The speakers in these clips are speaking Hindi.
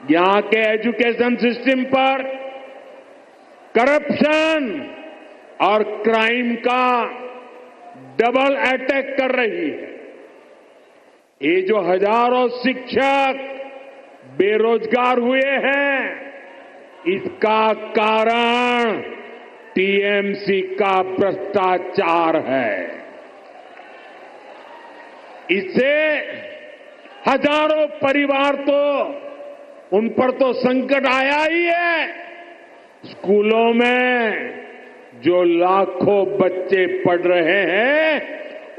यहां के एजुकेशन सिस्टम पर करप्शन और क्राइम का डबल अटैक कर रही है। ये जो हजारों शिक्षक बेरोजगार हुए हैं, इसका कारण टीएमसी का भ्रष्टाचार है। इससे हजारों परिवार तो उन पर तो संकट आया ही है। स्कूलों में जो लाखों बच्चे पढ़ रहे हैं,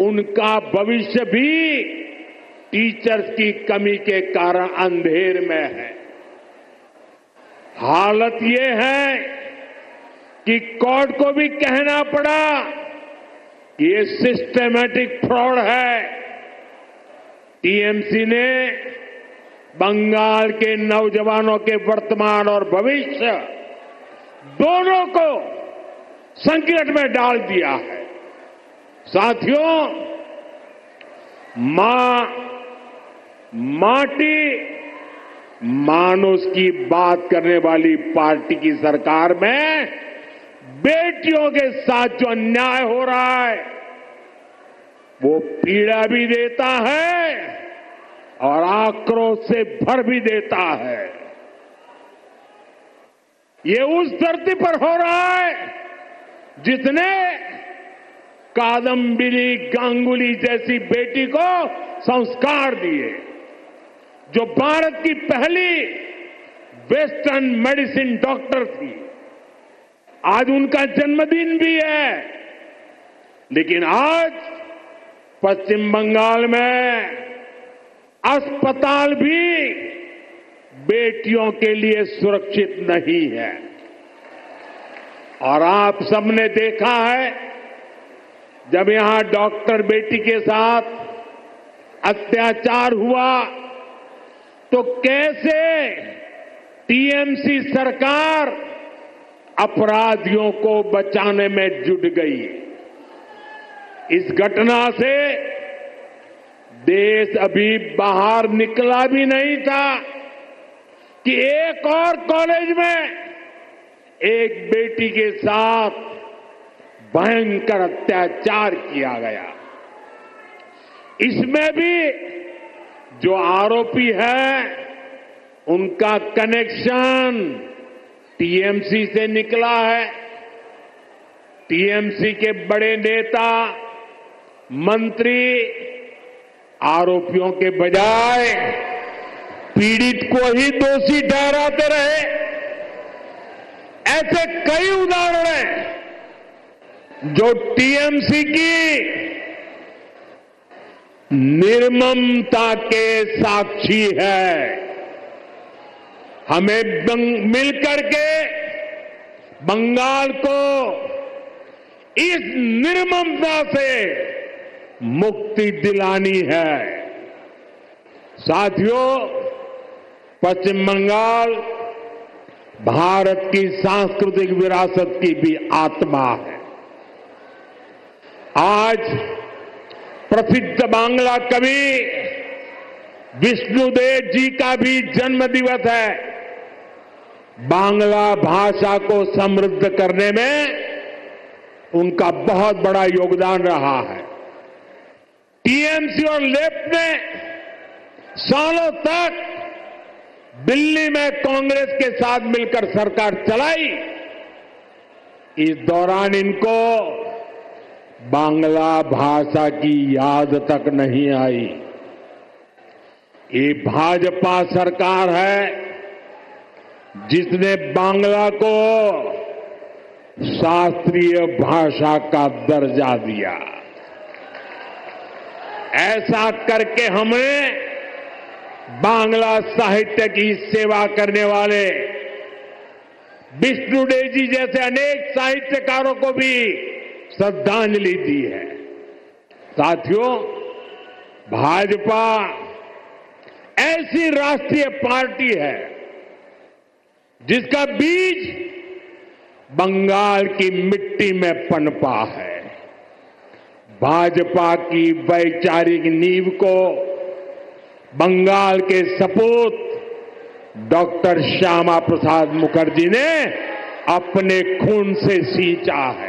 उनका भविष्य भी टीचर्स की कमी के कारण अंधेर में है। हालत ये है कि कोर्ट को भी कहना पड़ा कि ये सिस्टमैटिक फ्रॉड है। टीएमसी ने बंगाल के नौजवानों के वर्तमान और भविष्य दोनों को संकट में डाल दिया है। साथियों, माटी मानुष की बात करने वाली पार्टी की सरकार में बेटियों के साथ जो अन्याय हो रहा है, वो पीड़ा भी देता है और आक्रोश से भर भी देता है। ये उस धरती पर हो रहा है जिसने कादम्बिनी गांगुली जैसी बेटी को संस्कार दिए, जो भारत की पहली वेस्टर्न मेडिसिन डॉक्टर थी। आज उनका जन्मदिन भी है, लेकिन आज पश्चिम बंगाल में अस्पताल भी बेटियों के लिए सुरक्षित नहीं है। और आप सबने देखा है, जब यहां डॉक्टर बेटी के साथ अत्याचार हुआ तो कैसे टीएमसी सरकार अपराधियों को बचाने में जुट गई। इस घटना से देश अभी बाहर निकला भी नहीं था कि एक और कॉलेज में एक बेटी के साथ भयंकर अत्याचार किया गया। इसमें भी जो आरोपी है, उनका कनेक्शन टीएमसी से निकला है। टीएमसी के बड़े नेता, मंत्री आरोपियों के बजाय पीड़ित को ही दोषी ठहराते रहे। ऐसे कई उदाहरण हैं जो टीएमसी की निर्ममता के साक्षी है। हमें मिलकर के बंगाल को इस निर्ममता से मुक्ति दिलानी है। साथियों, पश्चिम बंगाल भारत की सांस्कृतिक विरासत की भी आत्मा है। आज प्रसिद्ध बांग्ला कवि विष्णुदेव जी का भी जन्म दिवस है। बांग्ला भाषा को समृद्ध करने में उनका बहुत बड़ा योगदान रहा है। टीएमसी और लेफ्ट ने सालों तक दिल्ली में कांग्रेस के साथ मिलकर सरकार चलाई। इस दौरान इनको बांग्ला भाषा की याद तक नहीं आई। ये भाजपा सरकार है जिसने बांग्ला को शास्त्रीय भाषा का दर्जा दिया। ऐसा करके हमें बांग्ला साहित्य की सेवा करने वाले विष्णुदेव जी जैसे अनेक साहित्यकारों को भी श्रद्धांजलि दी है। साथियों, भाजपा ऐसी राष्ट्रीय पार्टी है जिसका बीज बंगाल की मिट्टी में पनपा है। भाजपा की वैचारिक नींव को बंगाल के सपूत डॉक्टर श्यामा प्रसाद मुखर्जी ने अपने खून से सींचा है।